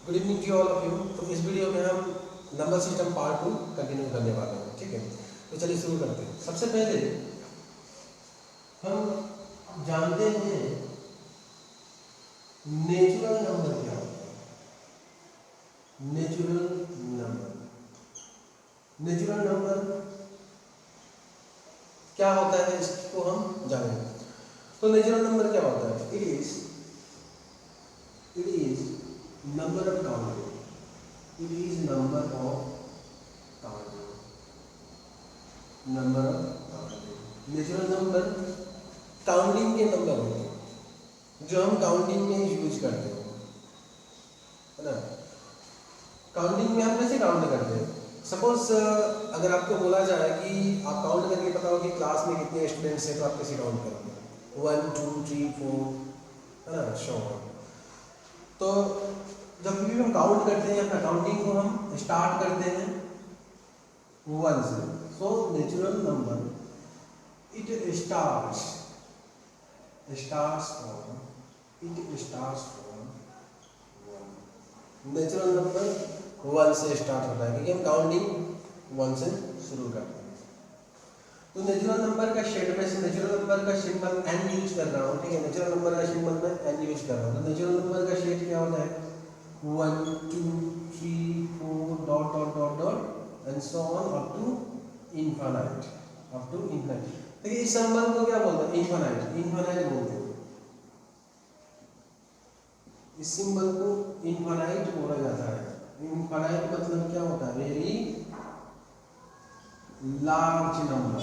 Good evening to all of you. तो इस video में हम नंबर सिस्टम पार्ट 2 कंटिन्यू करने वाले हैं, ठीक है। तो चलिए शुरू करते हैं। सबसे पहले हम जानते हैं नेचुरल नंबर क्या होता है। नेचुरल नंबर क्या होता है इसको हम जानेंगे। तो नेचुरल नंबर क्या होता है? It is number of counting. It is number of counting. Number of counting. Natural number counting के नंबर होते हैं जो हम काउंटिंग में यूज करते हैं, है ना। काउंटिंग में हम कैसे काउंट करते हैं? सपोज अगर आपको बोला जाए कि आप काउंट करके पता हो कि क्लास में कितने स्टूडेंट्स हैं, तो आप कैसे काउंट करोगे? 1 2 3 4, है ना, शो ऑन। तो जब भी हम काउंट करते हैं, अपना काउंटिंग को हम स्टार्ट करते हैं 1 से। So natural number it starts from 1। Natural number 1 से स्टार्ट होता है क्योंकि हम काउंटिंग 1 से शुरू करते हैं। तो नेचुरल नंबर का शेड में से नेचुरल नंबर का सिंबल n यूज कर रहा हूँ, ठीक है। नेचुरल नंबर का सिंबल में n यूज कर रहा हूँ। तो नेचुरल नंबर का शेड क्या होता है? 1 2 3 4 dot dot dot dot and so on up to infinite. देखिए इस सिंबल को क्या बोलते हैं? इनफाइनाइट बोलते हैं। इस सिंबल को इनफाइनाइट बोला जाता है। इनफाइनाइट मतलब क्या होता है? Very large number.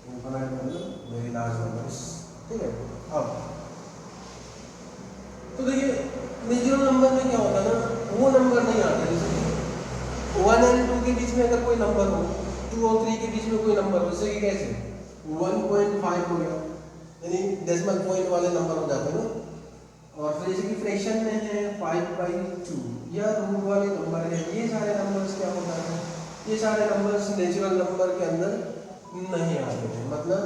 इनफाइनाइट मतलब वेरी लार्ज नंबर, ठीक है। अब तो देखिए नेचुरल नंबर में क्या होता है ना, वो नंबर नहीं आता। जैसे 1 और 2 के बीच में अगर कोई नंबर हो, 2 और 3 के बीच में कोई नंबर हो, जैसे कि कैसे 1.5 हो गया, यानी डेसिमल पॉइंट वाले नंबर हो जाते हैं ना। और फिर जैसे कि फ्रैक्शन में है 5/2 या रूट वाले नंबर है, ये सारे नंबर्स क्या होता है? ये सारे नंबर्स नेचुरल नंबर के अंदर नहीं आते हैं, मतलब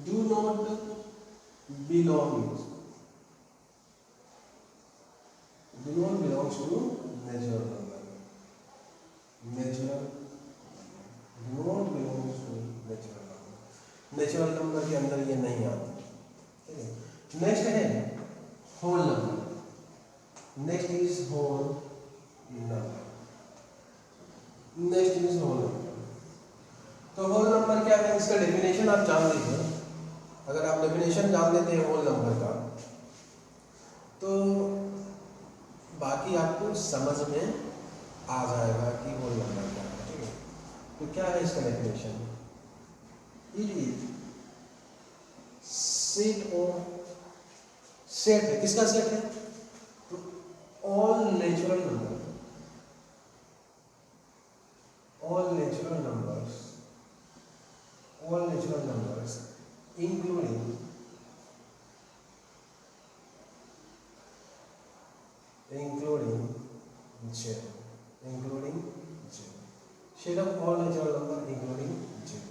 do not belongs to natural number. Natural number के अंदर ये नहीं आते, ठीक है। नेक्स्ट है whole number. Next is whole number. तो होल नंबर क्या है? इसका डेफिनेशन आप जान लीजिए। अगर आप डेफिनेशन जान लेते हैं होल नंबर का, तो बाकी आपको समझ में आ जाएगा कि होल नंबर क्या है, ठीक है। तो क्या है इसका डेफिनेशन? इट इज सेट है। किसका सेट है? तो all natural numbers including zero, set of all natural number including zero।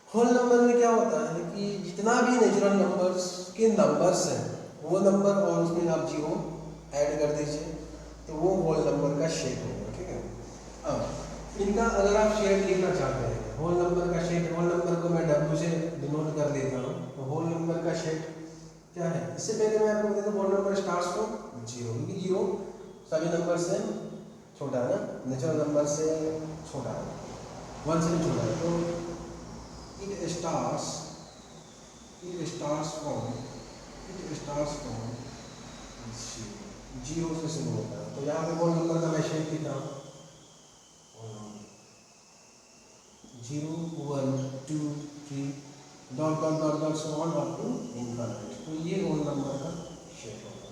Whole number में क्या होता है कि जितना भी नेचुरल नंबर्स के नंबर्स हैं, वो नंबर और उसमें आप जीरो ऐड कर दीजिए, तो वो होल नंबर का शेड होगा, ठीक है। अब इनका अगर आप शेड लिखना चाहते हैं, होल नंबर का शेड, होल नंबर को मैं W से डिनोट कर देता हूँ। तो होल नंबर का शेड क्या है? इससे पहले मैं आपको बता दूं, whole number starts from zero, क्योंकि जीरो सभी नंबर से छोटा है ना, नेचुरल नंबर से छोटा है, 1 से भी छोटा है। तो it starts from जीरो से शुरू होता है। तो यहाँ पे होल नंबर का मैं शेप लिखा हूँ 0 1 2 3 dot dot dot dot so on up to infinity. तो ये होल नंबर का शेप होगा।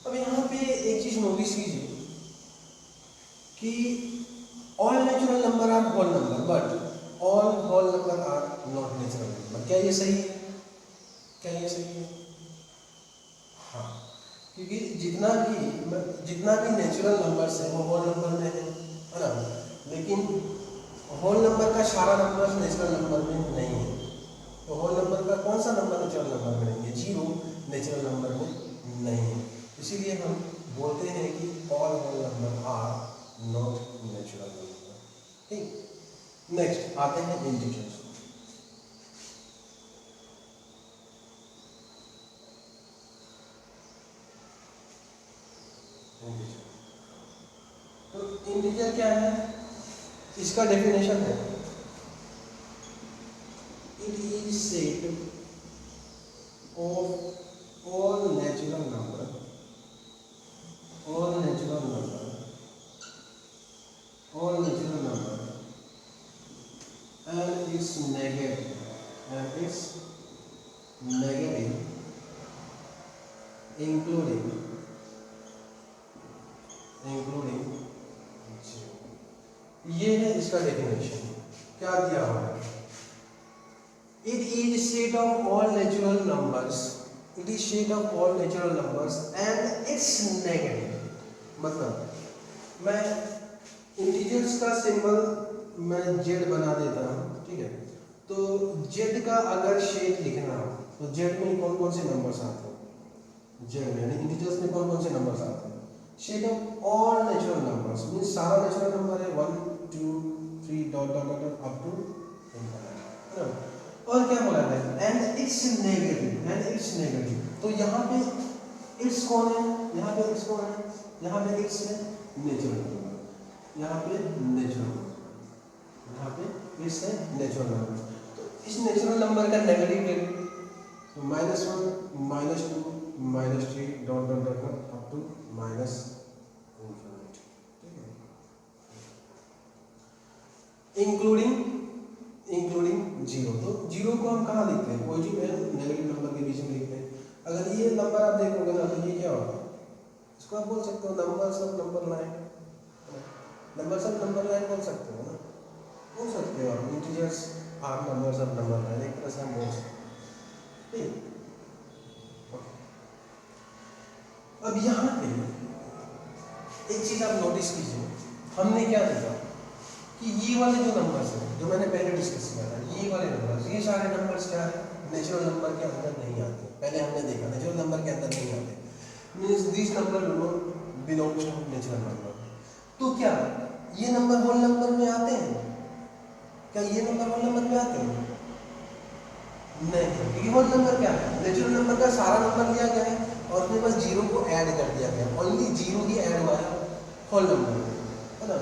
अब यहाँ पे एक चीज नोटिस कीजिए कि all natural number are whole number, but all whole number are not natural number. क्या ये सही है? हाँ, क्योंकि जितना भी नेचुरल नंबर्स है वो होल नंबर में है ना, लेकिन होल नंबर का सारा नंबर नेचुरल नंबर में नहीं है। नेचुरल नंबर में नहीं है। इसीलिए हम बोलते हैं कि all whole number are not natural number. ठीक, नेक्स्ट आते हैं इंटीजर्स। तो इंटीजर क्या है, इसका डेफिनेशन है it is set of all natural number and its negative including ये है इसका डेफिनेशन। क्या दिया हुआ है, it is set of all natural numbers and it's negative. मतलब मैं इंटीजर्स का सिंबल मैं जेड बना देता हूँ, ठीक है। तो जेड का अगर शेप लिखना हो तो जेड में कौन कौन से नंबर्स आते हैं, जेड में यानी इंटीजर्स में कौन कौन से नंबर्स आते हैं, shape of all natural numbers means सारा नेचुरल नंबर है 1 2 3 dot dot dot up to है ना। और क्या बोला है, एंड इट्स नेगेटिव। तो यहाँ पे इट्स कौन है, यहाँ पे इट्स कौन है, यहाँ पे इट्स है नेचुरल नंबर, यहाँ पे इट्स है नेचुरल नंबर। तो इस नेचुरल नंबर का नेगेटिव वैल्यू तो -1 -2 -3 dot dot dot up to minus infinity, ठीक है। Including zero. तो जीरो को हम कहाँ लिखते हैं, पॉजिटिव एंड नेगेटिव नंबर के बीच में लिखते हैं। अगर ये नंबर आप देखोगे ना तो ये क्या होगा, इसको आप बोल सकते हो नंबर्स ऑफ नंबर लाइन बोल सकते हो ना, बोल सकते हो आप integers are numbers of number line, एक तरह से हम बोल सकते हैं, ठीक। अब यहाँ पे एक चीज आप नोटिस कीजिए, हमने क्या देखा कि ये वाले जो नंबर्स हैं जो मैंने पहले डिस्कस किया था, ये वाले नंबर्स, ये सारे नंबर्स क्या है, नेचुरल नंबर के अंदर नहीं आते। पहले हमने देखा नेचुरल नंबर के अंदर नहीं आते, means this number do not belongs to natural number. तो क्या ये नंबर होल नंबर में आते हैं, क्या ये नंबर होल नंबर में आते हैं? नहीं, क्योंकि होल नंबर क्या है, नेचुरल नंबर का सारा नंबर लिया गया है और उसमें बस जीरो को ऐड कर दिया गया, ओनली जीरो ही ऐड हुआ है होल नंबर में, है ना।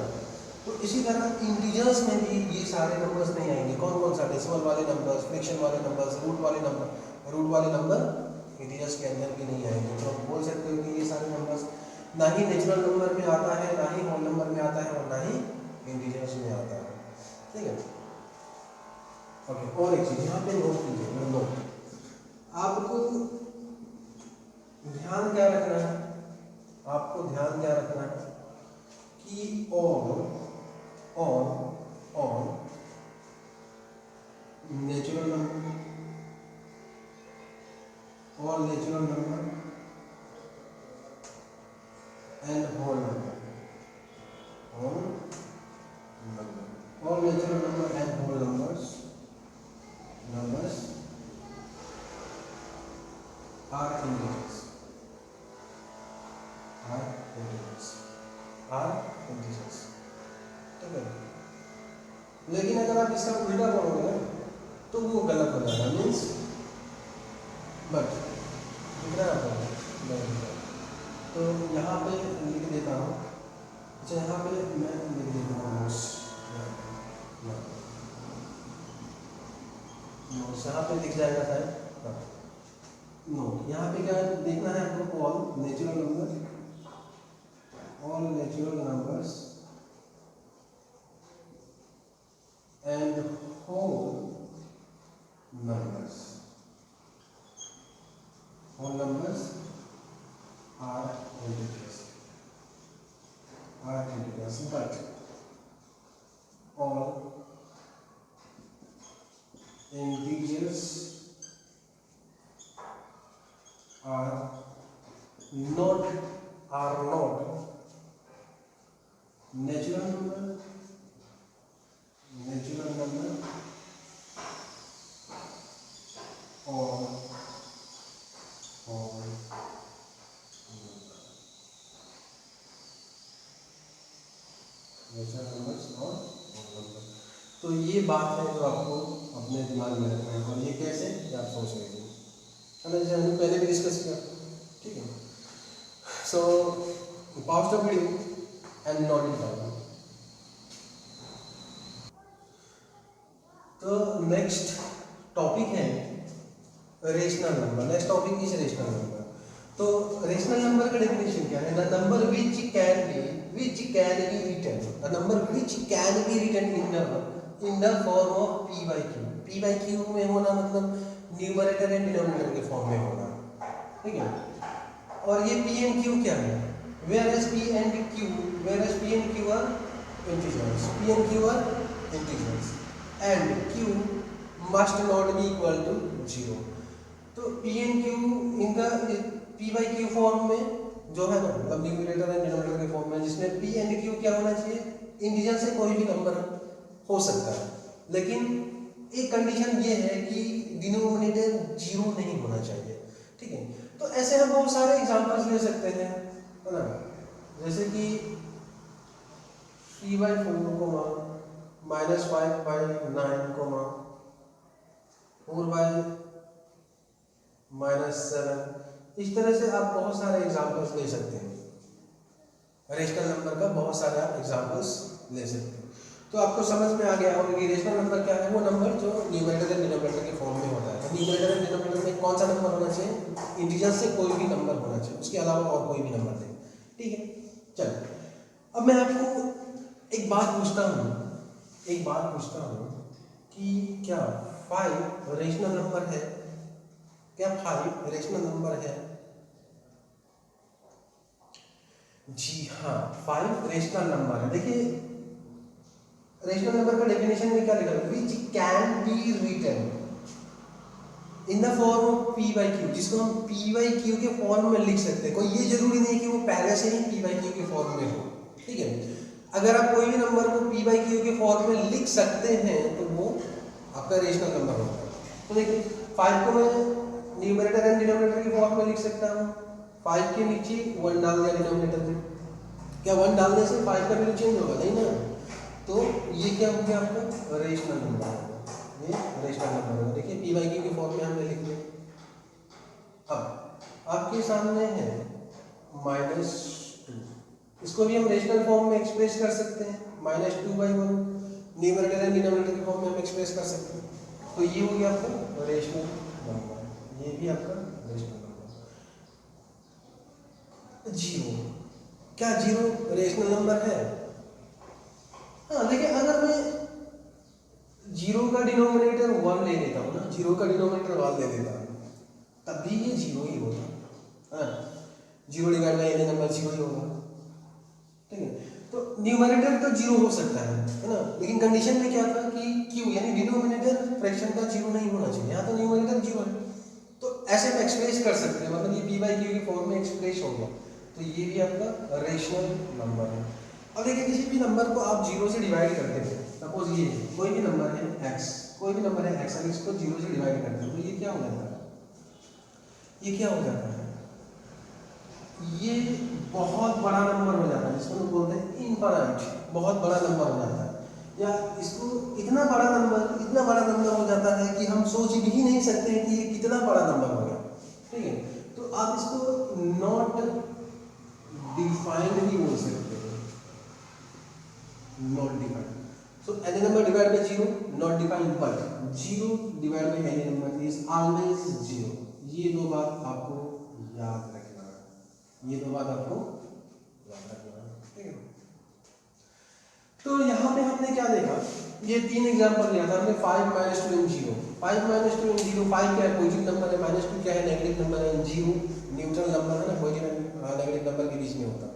तो इसी तरह इंटीजर्स में भी ये सारे नंबर्स नहीं आएंगे। कौन कौन सा, डेसिमल वाले नंबर्स, फ्रैक्शन वाले नंबर्स, रूट वाले नंबर इंटीजर्स के अंदर भी नहीं आएंगे। तो आप बोल सकते हो कि ये सारे नंबर्स ना ही नेचुरल नंबर में आता है, ना ही होल नंबर में आता है और ना ही इंटीजर्स में आता है, ठीक है। ओके, और एक चीज यहाँ पे नोट कीजिए, नोट आपको ध्यान क्या रखना है, कि all natural number and whole number all natural number and whole numbers are integers ठीक है। लेकिन अगर आप इसका उल्टा बोलोगे ना तो वो गलत हो जाएगा, मीन्स बट दिख रहा है आपको, तो यहाँ पे लिख देता हूँ। अच्छा, यहाँ पे मैं लिख देता हूँ यहाँ पे दिख जाएगा शायद, नो यहाँ पे क्या देखना है आपको, all natural numbers and whole numbers are integers, but all integers are not natural number or whole natural numbers और होल नंबर। तो ये बात है जो आपको अपने दिमाग में रखना है, और ये कैसे ये आप सोच लीजिए, है ना, जैसे हमने पहले भी डिस्कस किया, ठीक है। So pause the video and note it down. तो नेक्स्ट टॉपिक है rational number. Next topic is rational number. तो रेशनल नंबर का डेफिनेशन क्या है? The number which can be written, the number which can be written in the form of P by Q. P by Q में होना मतलब numerator and denominator के form में होना, ठीक है। और ये पी एंड क्यू क्या है? Where as P and Q are integers, P and Q are integers and Q must not be equal to 0। तो पी एंड क्यू इनका पी बाई क्यू फॉर्म में जो है ना, मतलब न्यूमरेटर एंड डिनोमिनेटर के फॉर्म में, जिसमें पी एंड क्यू क्या होना चाहिए? इंटीजर से कोई भी नंबर हो सकता है, लेकिन एक कंडीशन ये है कि डिनोमिनेटर 0 नहीं होना चाहिए, ठीक है। तो ऐसे हम बहुत सारे एग्जांपल्स ले सकते हैं, है ना, जैसे कि 3/4, -5/9, 4/-7। इस तरह से आप बहुत सारे एग्जांपल्स ले सकते हैं। रेशनल नंबर का बहुत सारे आप एग्जांपल्स ले सकते हैं। तो आपको समझ में आ गया होगा कि रेशनल नंबर क्या है? वो नंबर जो न्यूमरेटर एंड डिनोमिनेटर के फॉर्म में होता है। न्यूमरेटर एंड डिनोमिनेटर में कौन सा नंबर होना चाहिए? इंटीजर से कोई भी नंबर होना चाहिए, उसके अलावा और कोई भी नंबर नहीं, ठीक है। चलो, अब मैं आपको एक बात पूछता हूँ कि क्या 5 रेशनल नंबर है? क्या 5 रेशनल नंबर है? जी हाँ, 5 रेशनल नंबर है। देखिए, रेशनल नंबर का डेफिनेशन में क्या लिखा है? Which can be written in the form of P by Q, जिसको हम पी बाई क्यू के फॉर्म में लिख सकते हैं। कोई ये जरूरी नहीं कि वो पहले से ही पी बाई क्यू के फॉर्म में हो, ठीक है। अगर आप कोई भी नंबर को पी बाई क्यू के फॉर्म में लिख सकते हैं तो वो आपका रेशनल नंबर होगा। तो देखिए, 5 को मैं न्यूमरेटर एंड डिनोमिनेटर के फॉर्म में लिख सकता हूँ। 5 के नीचे 1 डाल दिया डिनोमिनेटर में। क्या 1 डालने से 5 का वैल्यू चेंज होगा? नहीं ना। तो ये क्या हो गया? आपका रेशनल नंबर होगा, ये रेशनल नंबर होगा। देखिए, पी बाई क्यू के फॉर्म में हमने लिख दिया। अब आपके सामने है -2, इसको भी हम रेशनल फॉर्म में एक्सप्रेस कर सकते हैं। -2/1 न्यूमरेटर एंड डिनोमिनेटर के फॉर्म में हम एक्सप्रेस कर सकते हैं। तो ये हो गया आपका रेशनल नंबर, ये भी आपका रेशनल नंबर। 0, क्या 0 रेशनल नंबर है? हाँ, देखिए, अगर मैं 0 का डिनोमिनेटर 1 ले लेता हूँ ना, 0 का डिनोमिनेटर 1 ले लेता हूँ, तब भी ये 0 ही होगा। हाँ, 0 डिवाइड बाई एनी नंबर 0 ही होगा, ठीक है। तो न्यूमरेटर तो 0 हो सकता है ना, लेकिन कंडीशन में क्या था कि क्यू यानी डिनोमिनेटर फ्रैक्शन का 0 नहीं होना चाहिए। यहाँ तो न्यूमरेटर 0 है, तो ऐसे हम एक्सप्रेस कर सकते हैं, मतलब ये पी बाई क्यू की फॉर्म में एक्सप्रेस हो गया। तो ये भी आपका रेशनल नंबर है। अब देखिए, किसी भी नंबर को आप 0 से डिवाइड करते हैं, सपोज ये कोई भी नंबर है x, कोई भी नंबर है x, अगर इसको 0 से डिवाइड करते हैं तो ये क्या हो जाता है? ये क्या हो जाता है? ये बहुत बड़ा नंबर हो जाता है, जिसको हम बोलते हैं इनफाइनाइट, बहुत बड़ा नंबर हो जाता है। या इसको इतना बड़ा नंबर हो जाता है कि हम सोच भी नहीं सकते हैं कि ये कितना बड़ा नंबर हो गया, ठीक है। तो आप इसको नॉट डिफाइंड भी बोल सकते हैं, not defined. So any number divide by 0 not defined, but 0 divide by any number is always 0। ये दो बात आपको याद रखना है, ये दो बात आपको याद रखना है, ठीक है। तो यहाँ पे हमने क्या देखा? ये 3 एग्जांपल लिया था हमने, 5 - 2 and 0। 5 - 2 and 0, 5 क्या है? पॉजिटिव नंबर है, -2 क्या है? नेगेटिव नंबर है, 0 न्यूट्रल नंबर है ना, पॉजिटिव एंड नेगेटिव नंबर के बीच में होता है।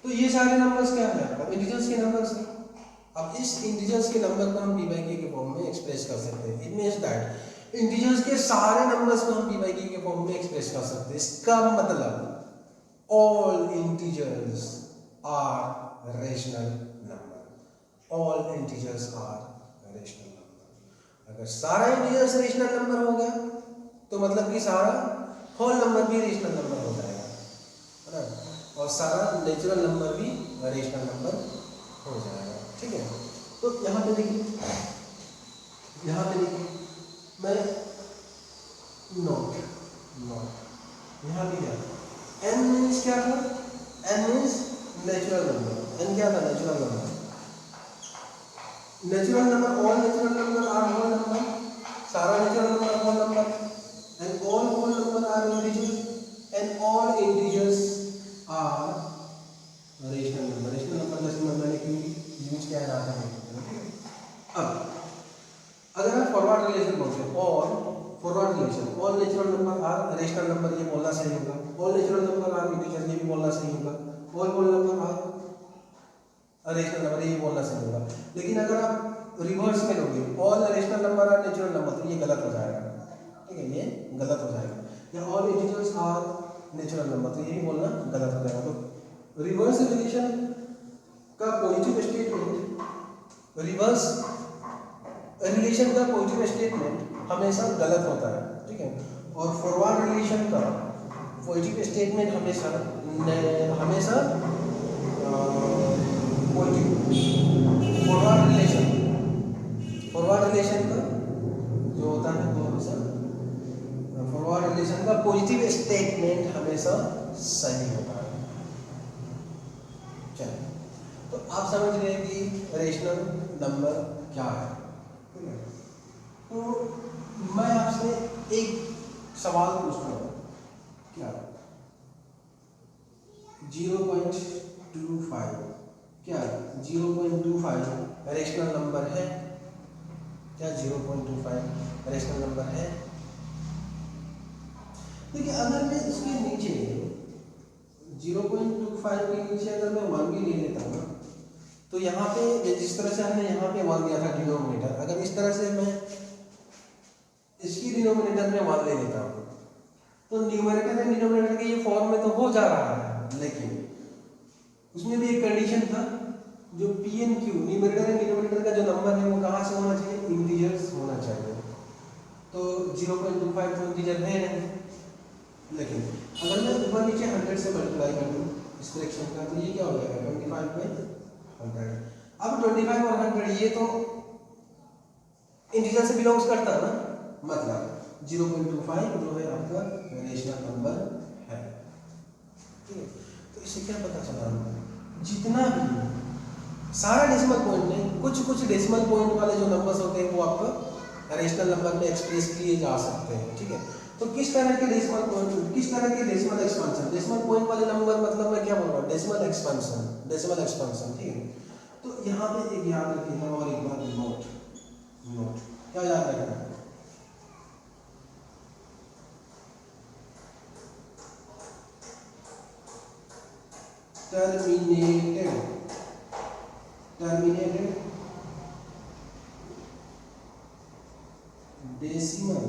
तो ये सारे नंबर्स क्या है? अब इंटीजर्स के नंबर्स हैं। अब इस इंटीजर्स के नंबर को हम पी बाई क्यू के फॉर्म में एक्सप्रेस कर सकते हैं। इट मींस दैट इंटीजर्स के सारे नंबर्स को हम पी बाई क्यू के फॉर्म में एक्सप्रेस कर सकते हैं। इसका मतलब all integers are rational number, all integers are rational number. अगर सारा इंटीजर्स रेशनल नंबर हो गया तो मतलब कि सारा होल नंबर भी रेशनल नंबर हो जाएगा, है ना, और सारा नेचुरल नंबर भी रेशनल नंबर हो जाएगा। ठीक है, तो यहाँ पे देखिए, यहाँ पे देखिए मैं नोट नोट यहाँ पे क्या n मीन्स क्या था, n means natural number. n क्या था, natural number. Natural number, all natural number are whole number, सारा natural number whole number, and all whole number are integers and all integers are rational number. Rational number जैसे मैंने क्यों use किया जाता है। अब अगर आप फॉरवर्ड रिलेशन बोलते हैं, और forward relation all natural number are rational number, ये बोलना सही होगा। All natural number are integer, ये भी बोलना सही होगा। All whole number are rational number, ये बोलना सही होगा। लेकिन अगर आप रिवर्स में लोगे all rational number are natural number, तो ये गलत हो जाएगा। ठीक है, ये गलत हो जाएगा। या all integers are natural number, तो ये भी बोलना गलत हो जाएगा। तो रिवर्स रिलेशन का पॉजिटिव स्टेटमेंट, रिवर्स रिलेशन का पॉजिटिव स्टेटमेंट हमेशा गलत होता है। ठीक है, और फॉरवर्ड रिलेशन का पॉजिटिव स्टेटमेंट हमेशा हमेशा फॉरवर्ड रिलेशन का जो होता है वो हमेशा फॉरवर्ड रिलेशन का पॉजिटिव स्टेटमेंट हमेशा सही होता है। चलिए, तो आप समझ रहे हैं कि रेशनल नंबर क्या है। ठीक है, तो मैं आपसे एक सवाल पूछता हूँ, क्या 0.25 क्या 0.25 रेशनल नंबर है? क्या 0.25 रेशनल नंबर है? देखिए, अगर मैं इसके नीचे 0.25 के नीचे अगर मैं 1 भी ले लेता हूँ, तो यहाँ पे जिस तरह से हमने यहाँ पे 1 दिया था डिनोमिनेटर, अगर इस तरह से मैं इसकी डिनोमिनेटर में 1 ले लेता हूँ, तो न्यूमरेटर एंड डिनोमिनेटर के ये फॉर्म में तो हो जा रहा है, लेकिन उसमें भी एक कंडीशन था, जो P and Q numerator and denominator का जो नंबर है वो कहाँ से होना चाहिए, इंटीजर्स होना चाहिए। तो 0.25 तो इंटीजर है नहीं, लेकिन अगर मैं ऊपर नीचे 100 से मल्टीप्लाई कर दूँ इस फ्रैक्शन का, तो ये क्या हो जाएगा 25 में 100। अब 25 और 100 ये तो इंटीजर से बिलोंग्स करता है ना, मतलब 0.25 जो है आपका रेशनल नंबर है। ठीक है, तो इससे क्या पता चला, जितना भी सारा डेसिमल पॉइंट नहीं, कुछ डेसिमल पॉइंट वाले जो नंबर्स होते हैं वो आपका रेशनल नंबर में एक्सप्रेस किए जा सकते हैं। ठीक है, तो किस तरह के डेसिमल पॉइंट, किस तरह के डेसिमल एक्सपेंशन, डेसिमल पॉइंट वाले नंबर मतलब मैं क्या बोल रहा हूँ, डेसिमल एक्सपेंशन, डेसिमल एक्सपेंशन। ठीक है, तो यहाँ पे एक याद रखिएगा, और एक बार नोट क्या याद रखना है, terminated decimal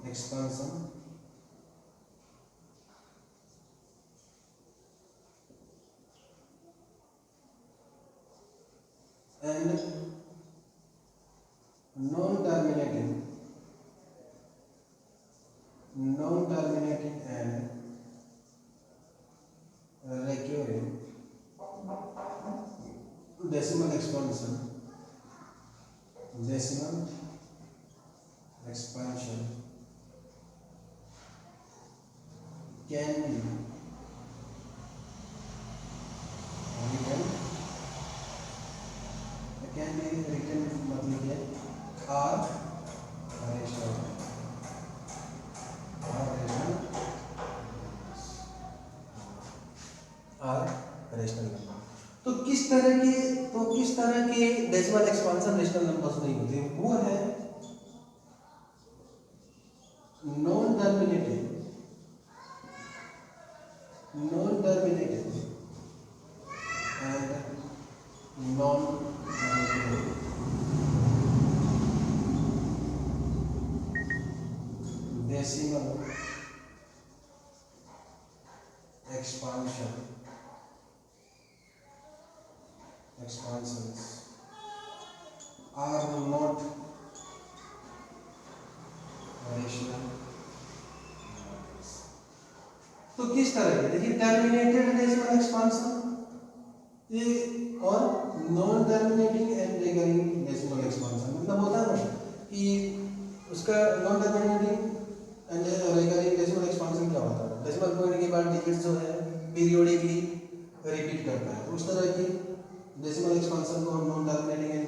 expansion and non-terminating and recurring decimal expansion can be written मतलब है R rational नंबर। तो किस तरह के डेसिमल एक्सपेंशन रेशनल नंबर्स नहीं होते, वो है non terminating and non decimal expansions are not rational numbers। तो किस तरह के, देखिए टर्मिनेटेड डेसिमल एक्सपेंशन ये और non terminating and recurring decimal expansion, मतलब होता है ना कि उसका non terminating and recurring decimal expansion क्या होता है, डेसिमल पॉइंट के बाद डिजिट जो है पीरियोडिकली रिपीट करता है, उस तरह की डेसिमल एक्सपांशन को हम नॉन टर्मिनेटिंग एंड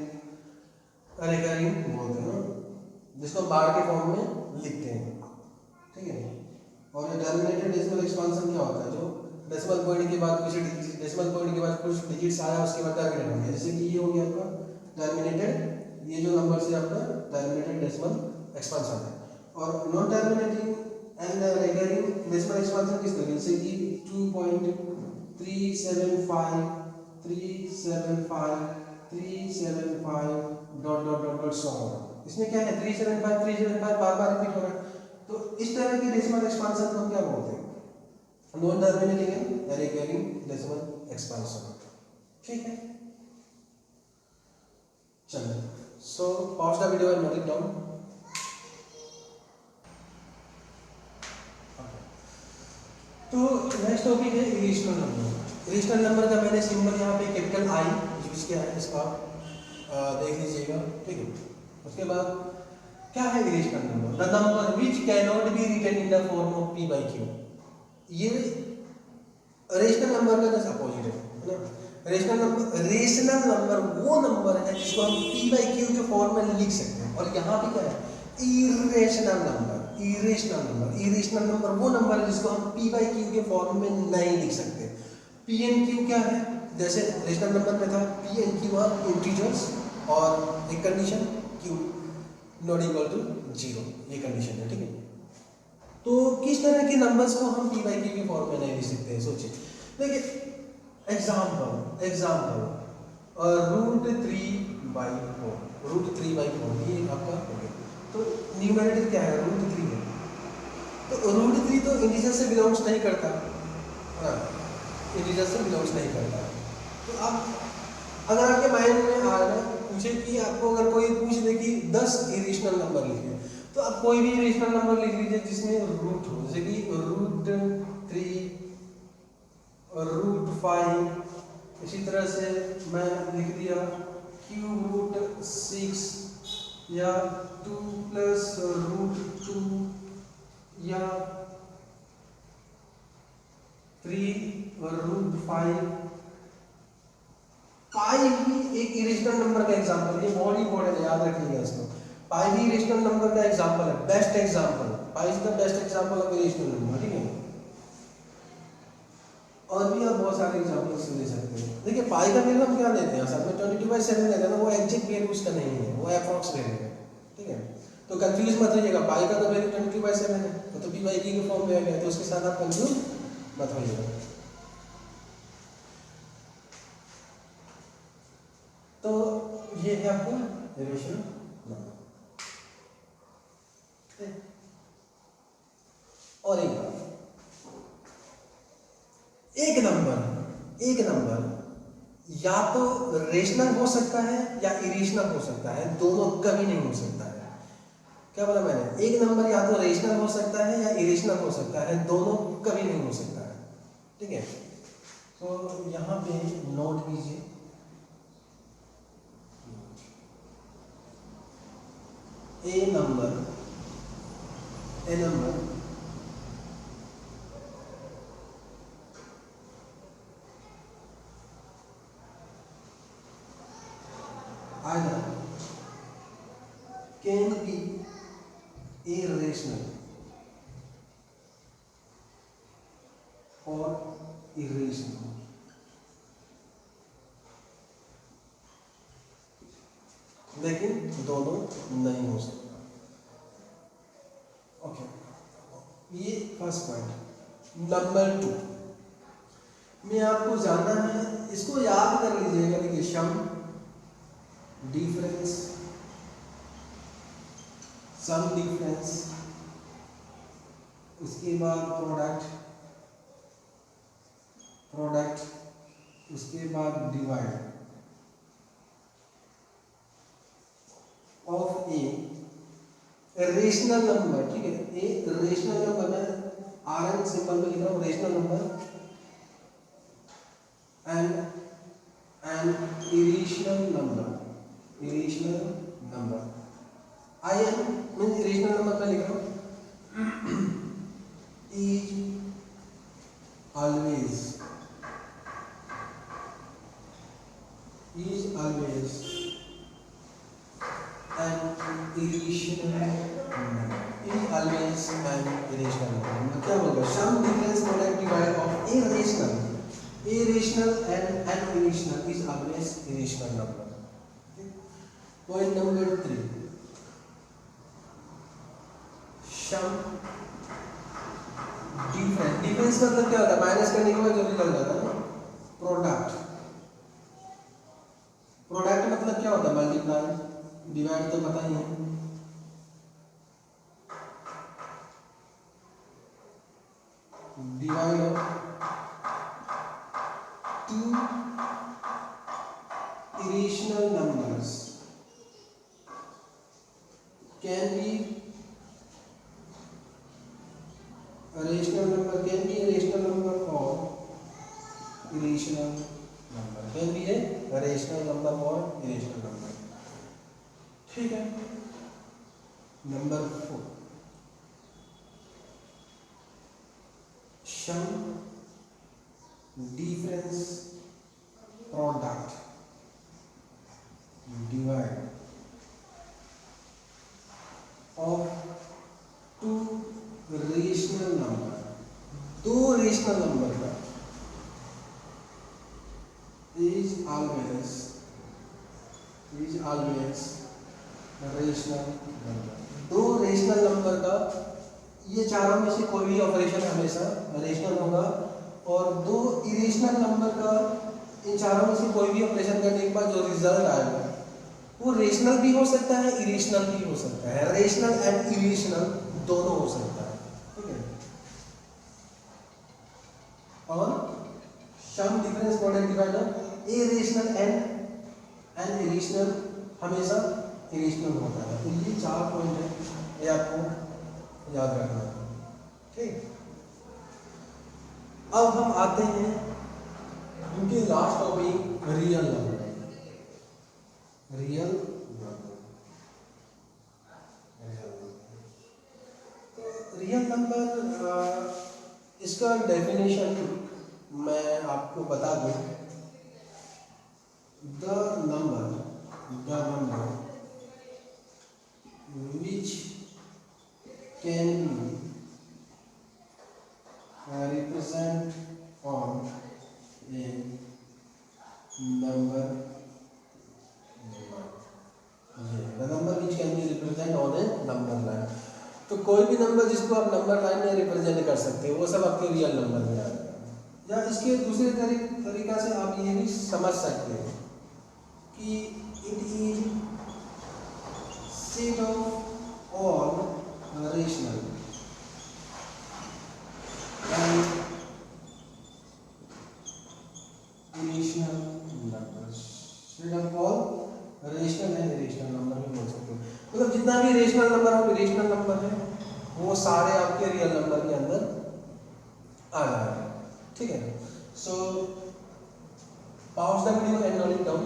रिकरिंग बोलते हैं, जिसको बार के फॉर्म में लिखते हैं, ठीक है। और टर्मिनेटेड डेसिमल एक्सपांशन क्या होता है, जो डेसिमल पॉइंट के बाद कुछ डेसिमल पॉइंट के बाद कुछ डिजिट्स आया उसके बाद टर्मिनेट हो गया, जैसे कि ये हो गया आपका टर्मिनेटेड, ये जो नंबर से आपका टर्मिनेटेड डेसिमल एक्सपांशन है। और non terminating and recurring decimal expansion किस तरह, जैसे कि 2.375 375 375 dot dot dot dot so on, इसमें क्या है 375 375 बार बार रिपीट हो रहा है, तो इस तरह की डेसिमल एक्सपांशन को हम क्या बोलते हैं, non terminating and recurring decimal expansion, ठीक है। चलिए, सो pause the video and note it down. तो नेक्स्ट टॉपिक है इरेशनल नंबर। इरेशनल नंबर का मैंने सिंबल यहाँ पे कैपिटल आई यूज किया है, इसका देख लीजिएगा, ठीक है। उसके बाद क्या है irrational number, the number which can not be written in the form of p by q। ये रेशनल नंबर का जैसा अपोजिट है ना। रेशनल नंबर वो नंबर है जिसको हम p by q के फॉर्म में लिख सकते हैं, और यहाँ पे क्या है इरेशनल नंबर। इरेशनल नंबर वो नंबर है जिसको हम p by q के फॉर्म में नहीं लिख सकते। p and q क्या है, जैसे रेशनल नंबर में था p and q are integers, और एक condition q not equal to 0, ये कंडीशन है, ठीक है। तो किस तरह के नंबर्स को हम p by q के फॉर्म में नहीं लिख सकते हैं, सोचिए। देखिए एग्जाम्पल √3/4 ये आपका हो गया, तो न्यूमरेटर क्या है √3 है, तो √3 तो इंटीजर से बिलोंग्स नहीं करता, हाँ इंटीजर से बिलोंग्स नहीं करता। तो आप अगर आपके माइंड में आ रहा पूछे कि आपको अगर कोई पूछ दे कि 10 इरेशनल नंबर लिखिए, तो आप कोई भी इरेशनल नंबर लिख लीजिए जिसमें रूट हो, जैसे कि √3 √5, इसी तरह से मैं लिख दिया √6 या 2 + √2 या 3 √5। पाई भी एक इरेशनल नंबर का एग्जांपल, ये बहुत इंपॉर्टेंट है, याद रखिएगा इसको। पाई भी इरेशनल नंबर का एग्जांपल है, best example. Pi is the best example of irrational number, ठीक है। और भी आप बहुत सारे एग्जांपल्स ले सकते हैं। देखिए पाई का वैल्यू हम क्या लेते हैं, असल में 22/7 लेते हैं ना, वो एग्जैक्ट वैल्यू उसका नहीं है, वो अप्रॉक्स वैल्यू है, ठीक है। तो कंफ्यूज मत होइएगा, पाई का तो वैल्यू 22/7 है, वो तो p/q के फॉर्म में आ गया, तो उसके साथ आप कंफ्यूज मत होइएगा। तो ये है आपका इरेशनल नंबर। और एक नंबर या तो रेशनल हो सकता है या इरेशनल हो सकता है, दोनों कभी नहीं हो सकता है। क्या बोला मैंने, एक नंबर या तो रेशनल हो सकता है या इरेशनल हो सकता है, दोनों कभी नहीं हो सकता है, ठीक है। तो यहाँ पे नोट कीजिए, ए number either can be irrational or irrational, लेकिन दोनों नहीं हो सकता। ओके, ये फर्स्ट पॉइंट। नंबर 2 में आपको जानना है, इसको याद कर लीजिएगा, देखिए सम, डिफरेंस, सम डिफरेंस, उसके बाद प्रोडक्ट, उसके बाद divide of a rational number, ठीक है। ए रेशनल नंबर, मैं आर एन सिंबल में लिख रहा हूँ, rational number and an irrational number. Irrational number. IN means irrational number मैं लिख रहा हूँ. is always an irrational number. Is always an irrational number. क्या बोलूँगा? Some difference product divide of irrational and an irrational is always irrational number. Okay? Point number 3. Some difference मतलब क्या होता है? माइनस करने के बाद जो निकल जाता है ना, प्रोडक्ट मतलब क्या होता है? मल्टीप्लाई, डिवाइड तो पता ही है. Divide of two irrational numbers can be a rational number, can be a rational number or irrational number, can be a rational number or irrational number. ठीक है. Number 4. Some difference product divide of two rational number. दो rational number का is always rational number. दो rational number का ये चारों में से कोई भी ऑपरेशन हमेशा रेशनल होगा, और दो इरेशनल नंबर का इन चारों में से कोई भी ऑपरेशन करने के बाद जो रिजल्ट आएगा वो रेशनल भी हो सकता है, इरेशनल भी हो सकता है. रेशनल एंड इरेशनल दोनों हो सकता है. ठीक है. और sum difference product divide of irrational and irrational हमेशा इरेशनल होता है. तो ये 4 पॉइंट है, ये आपको याद रखना है. ठीक. अब हम आते हैं उनके last topic real number. Real number इसका डेफिनेशन मैं आपको बता दूं. The number which can be represent on a number line. The number which can be represent on a number line. तो कोई भी नंबर जिसको आप नंबर लाइन में रिप्रेजेंट कर सकते हो वो सब आपके रियल नंबर में आएगा. या इसके दूसरे तरीका से आप ये भी समझ सकते हो कि it is set of all rational and irrational numbers. set of all rational and irrational number भी बोल सकते हो. मतलब जितना भी रेशनल नंबर और इरेशनल नंबर है वो सारे आपके रियल नंबर के अंदर आ जाएंगे. ठीक है. सो pause the video and note it down.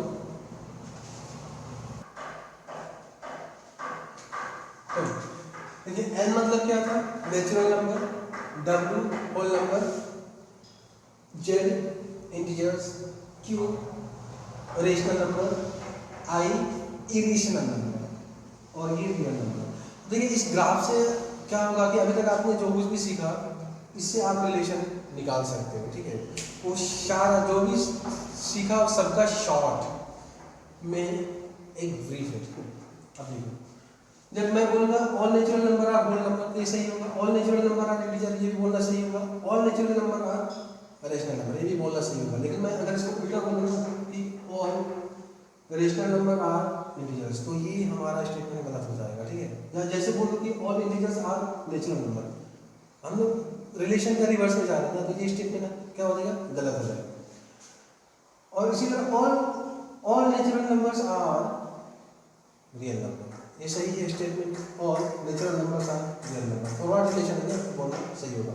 देखिए n मतलब क्या था? Natural number, w whole number, z integers, q rational number, i irrational number और ये रियल नंबर. देखिए इस ग्राफ से क्या होगा कि अभी तक आपने जो कुछ भी सीखा इससे आप रिलेशन निकाल सकते हो. ठीक है. वो सारा जो भी सीखा सबका शॉर्ट में एक ब्रीफ है. अब देखो जब मैं बोलूँगा all natural number are whole number तो ये सही होगा. All natural number are integer ये भी बोलना सही होगा. All natural number are rational number ये भी बोलना सही होगा. लेकिन मैं अगर इसको उल्टा बोलूँगा कि all rational number are integers तो ये हमारा स्टेटमेंट गलत हो जाएगा. ठीक है. या जैसे बोलो कि all integers are natural number, हम लोग रिलेशन का रिवर्स में जा रहे हैं ना, तो ये स्टेटमेंट क्या हो जाएगा? गलत हो जाएगा. और इसी तरह all natural numbers are real number ये सही है स्टेटमेंट. और natural numbers are real number forward relation है बोलना सही होगा.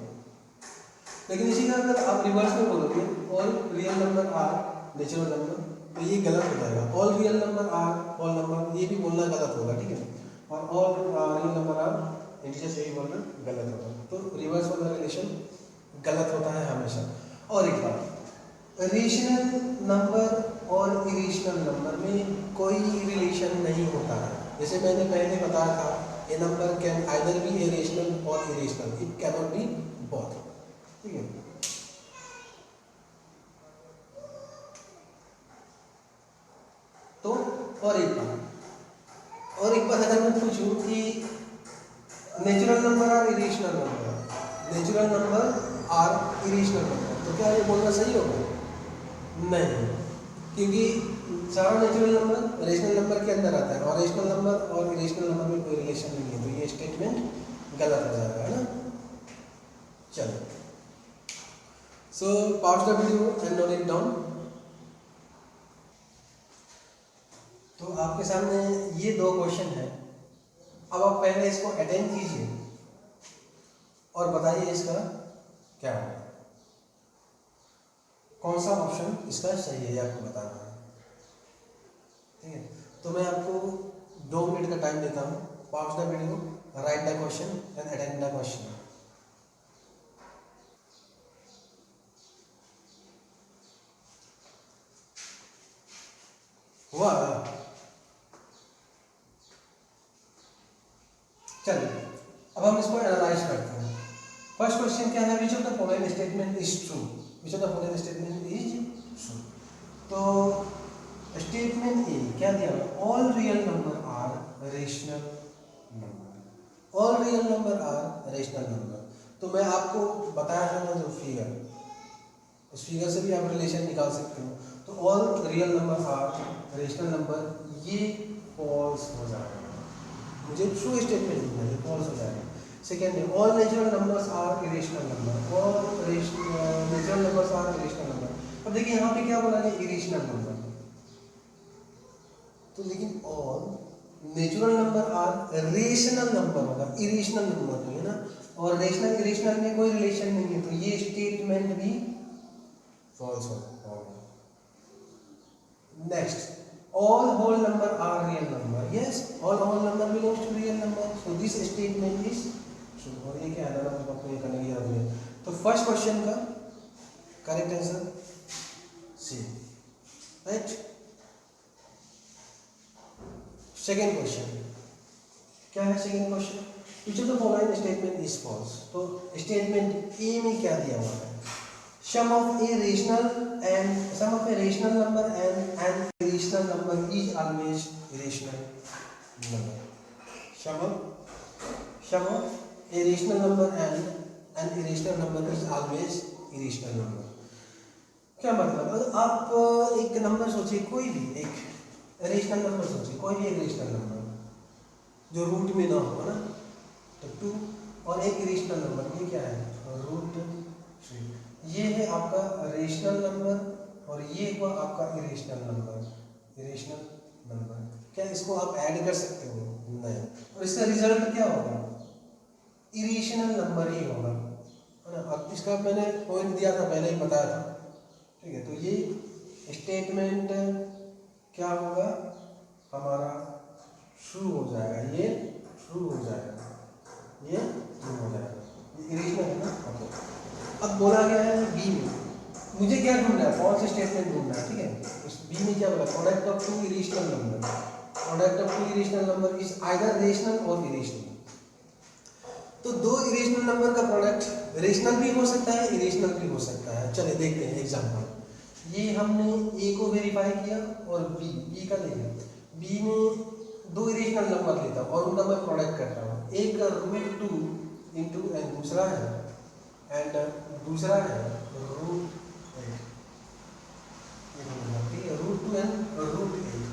लेकिन इसी तरह अगर आप रिवर्स में बोलोगे all real number are natural number तो ये गलत हो जाएगा। All real number are whole number, ये भी बोलना गलत होगा, ठीक है। और all real number are integer से ही बोलना गलत होगा। तो रिवर्स वाला रिलेशन गलत होता है हमेशा। और एक बात, रेशनल नंबर और इरेशनल नंबर में कोई रिलेशन नहीं होता है। जैसे मैंने पहले बताया था, a number can either be a rational और irrational, it can not be both, ठीक है। तो और एक बात अगर मैं पूछूं कि natural number are irrational number, natural number are irrational number, तो क्या ये बोलना सही होगा? नहीं, क्योंकि सारा नेचुरल नंबर रेशनल नंबर के अंदर आता है और रेशनल नंबर और इरेशनल नंबर में कोई रिलेशन नहीं है, तो ये स्टेटमेंट गलत हो जाएगा, है ना। चलो, सो pause the video and note it down. तो आपके सामने ये दो क्वेश्चन है, अब आप पहले इसको अटेंड कीजिए और बताइए इसका क्या होगा, कौन सा ऑप्शन इसका सही है, ये आपको बताना है, ठीक है। तो मैं आपको 2 मिनट का टाइम देता हूँ। Pause the video, right the question and attend the question. हुआ? चलिए, अब हम इसको एनालाइज करते हैं। फर्स्ट क्वेश्चन क्या है? Which of the following statement is true? Which of the following statement is true? तो स्टेटमेंट ए क्या दिया? All real number are rational number, all real number are rational number. तो मैं आपको बताया था ना जो फिगर, उस फिगर से भी आप रिलेशन निकाल सकते हो। तो all real number are rational number, ये फॉल्स हो जाएगा, मुझे ट्रू स्टेटमेंट लिखना है, फॉल्स हो जाएगा। सेकेंड है all natural numbers are irrational number, all natural numbers are irrational number. अब देखिए यहाँ पे क्या बोला गया? इरेशनल नंबर, तो लेकिन all natural number are rational number होगा, इरेशनल नंबर नहीं है ना, और रेशनल इरेशनल में कोई रिलेशन नहीं है, तो ये स्टेटमेंट भी फॉल्स होगा। Next, all whole number are real number, yes, all whole number belongs to real number, so this statement is true। और ये क्या है ना, आपको ये करने की जरूरत है। तो फर्स्ट क्वेश्चन का correct answer C, right. Second question क्या है? Second question, which of the following statement is false? तो स्टेटमेंट ए में क्या दिया हुआ है? Sum of a rational number and an irrational number is always irrational number. Sum of a rational number and an irrational number is always irrational number. क्या मतलब? अगर आप एक नंबर सोचिए, कोई भी एक रेशनल नंबर सोचिए, कोई भी एक रेशनल नंबर जो रूट में ना हो ना, तो 2, और एक इरेशनल नंबर, ये क्या है? रूट 3। ये है आपका रेशनल नंबर और ये हुआ आपका इरेशनल नंबर। क्या इसको आप ऐड कर सकते हो? नहीं। और इसका रिजल्ट क्या होगा? इरेशनल नंबर ही होगा, है ना। अब इसका मैंने पॉइंट दिया था, पहले ही बताया था, ठीक है। तो ये स्टेटमेंट क्या होगा हमारा? ट्रू हो जाएगा, ये ट्रू हो जाएगा, ये ट्रू हो जाएगा, ये इरेशनल है ना। अब बोला गया है बी में, मुझे क्या ढूंढना है? फॉल्स स्टेटमेंट ढूंढना है, ठीक है। उस बी में क्या बोला? Product of two irrational number, product of two irrational number is either rational और इरेशनल। तो दो इरेशनल नंबर का प्रोडक्ट रेशनल भी हो सकता है, इरेशनल भी हो सकता है। चलिए देखते हैं एग्जांपल। ये हमने ए को वेरीफाई किया और बी का देखा। बी में दो इरेशनल नंबर लेता हूँ और उनका मैं प्रोडक्ट करता हूँ। एक रूट 2 इंटू एन दूसरा है, एंड दूसरा है रूट 8, ठीक है, रूट 2 एंड रूट 8।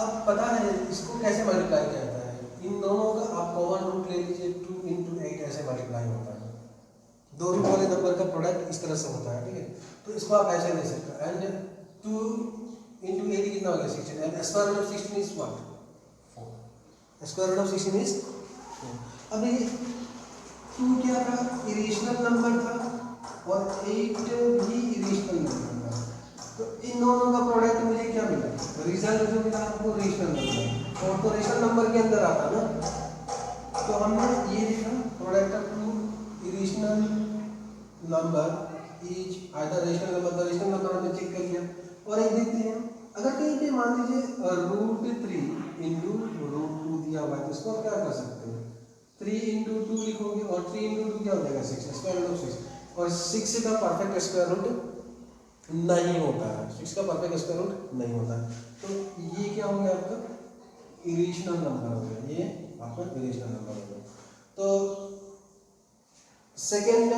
अब पता है इसको कैसे मल्टीप्लाई किया जाता है? इन दोनों का आप कॉमन रूट ले लीजिए, 2 इंटू 8 ऐसे मल्टीप्लाई होता है। दो रूट वाले नंबर का प्रोडक्ट इस तरह से होता है, ठीक है। तो इसको आप ऐसे ले सकते हो, एंड 2 इंटू 8 कितना हो गया? 16, and square root of 16 is what? 4। Square root of 16 is 4। अब ये 2 क्या था? इरेशनल नंबर था और 8 भी इरेशनल नंबर था। तो इन दोनों का प्रोडक्ट मुझे क्या मिला, रिजल्ट जो मिला आपको रेशनल नंबर, और तो रेशनल नंबर के अंदर आता ना, तो हमने ये लिखा product of two irrational number is either rational number, तो रेशनल नंबर हमने चेक कर लिया। और एक देखते हैं अगर कहीं पे मान लीजिए √3 इंटू √2 दिया हुआ है तो इसको क्या कर सकते हैं, 3 इंटू 2 लिखोगे और 3 इंटू 2 क्या हो जाएगा 6, स्क्वायर रूट ऑफ 6, और 6 का परफेक्ट स्क्वायर रूट नहीं होता है, 6 का परफेक्ट स्क्वायर रूट नहीं होता है। तो ये क्या हो गया आपका इरेशनल नंबर हो गया, ये आपका इरेशनल नंबर हो गया। तो सेकेंड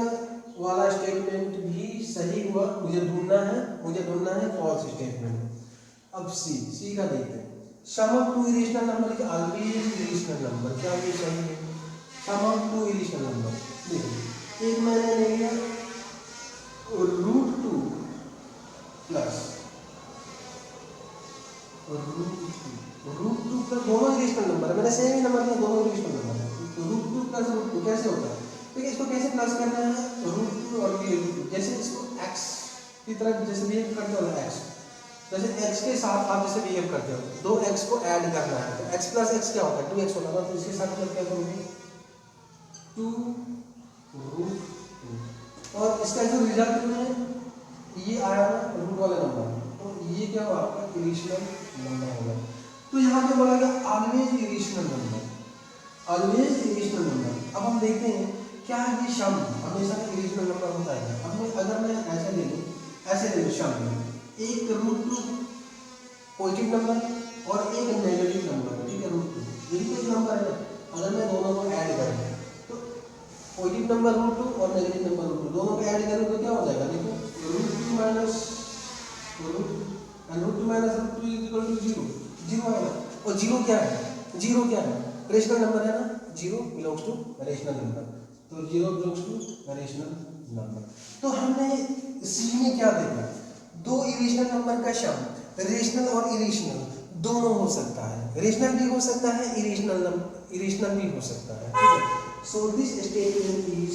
वाला स्टेटमेंट भी सही हुआ, मुझे ढूंढना है फॉल्स स्टेटमेंट। अब सी का देखते हैं, sum of two irrational number is always irrational number, क्या ये सही है, sum of two irrational number. देखिए एक मैंने ले लिया √2 प्लस √2 प्लस दोनों इरेशनल नंबर है, मैंने सेम ही नंबर लिया, दोनों इरेशनल नंबर है। √2 प्लस √2 कैसे होता है, देखिए इसको कैसे प्लस करना है, √2 और √2 जैसे इसको x की तरह जैसे बिहेव करते हो x, जैसे x के साथ आप जैसे बिहेव करते हो, दो x को ऐड करना है तो x प्लस x क्या होता है 2x होता है, तो इसके साथ क्या करोगे 2√2, और इसका जो रिजल्ट में ये आया ना रूट वाला नंबर, तो ये क्या हुआ आपका इरेशनल नंबर होगा। तो यहाँ पे बोला गया always irrational number, always irrational number. अब हम देखते हैं क्या ये सम हमेशा इरेशनल नंबर होता है। अब मैं अगर मैं ऐसे ले लूँ, ऐसे ले लूँ सम, एक √2 पॉजिटिव नंबर और एक नेगेटिव नंबर, ठीक है, √2 ये भी एक नंबर है ना, अगर मैं दोनों को ऐड करूँ तो पॉजिटिव नंबर √2 और नेगेटिव नंबर √2 दोनों को ऐड करूँ तो क्या हो जाएगा, देखो √2 minus √2 minus √2 is equal to 0, 0 आएगा। और 0 क्या है, 0 क्या है, रेशनल नंबर है ना, 0 बिलोंग्स टू रेशनल नंबर, तो 0 बिलोंग्स टू रेशनल नंबर। तो हमने सी में क्या देखा, दो इरेशनल नंबर का सम रेशनल और इरेशनल दोनों हो सकता है, रेशनल भी हो सकता है, इरेशनल भी हो सकता है, ठीक है। So this statement is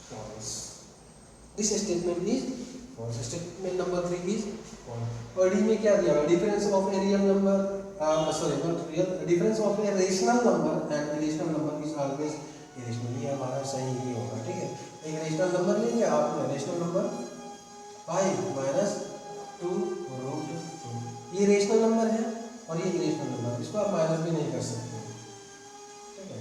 false, this statement is false, statement number 3 is false. और डी में क्या दिया हुआ, difference of a real number, sorry not real, difference of a rational number and irrational number is always irrational, ये हमारा सही ही होगा, ठीक है। एक रेशनल नंबर लेंगे आपने, रेशनल नंबर 5 माइनस 2√2, ये रेशनल नंबर है और ये इरेशनल नंबर, इसको आप माइनस भी नहीं कर सकते, ठीक है।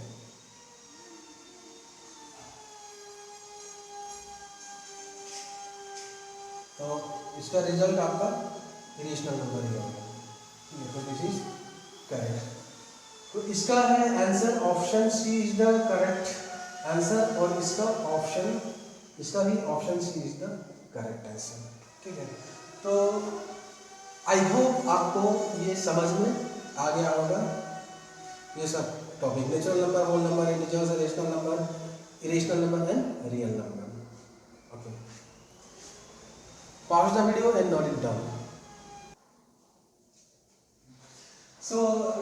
तो इसका रिजल्ट आपका इरेशनल नंबर ही होगा, ठीक है, तो दिस इज करेक्ट। तो इसका है answer, option C is the correct answer, और इसका भी option C is the correct answer, ठीक है। तो आई होप आपको ये समझ में आ गया होगा, ये सब topic, natural number, whole number, integers, rational number, irrational number and real number. Okay, pause the video and note it down. So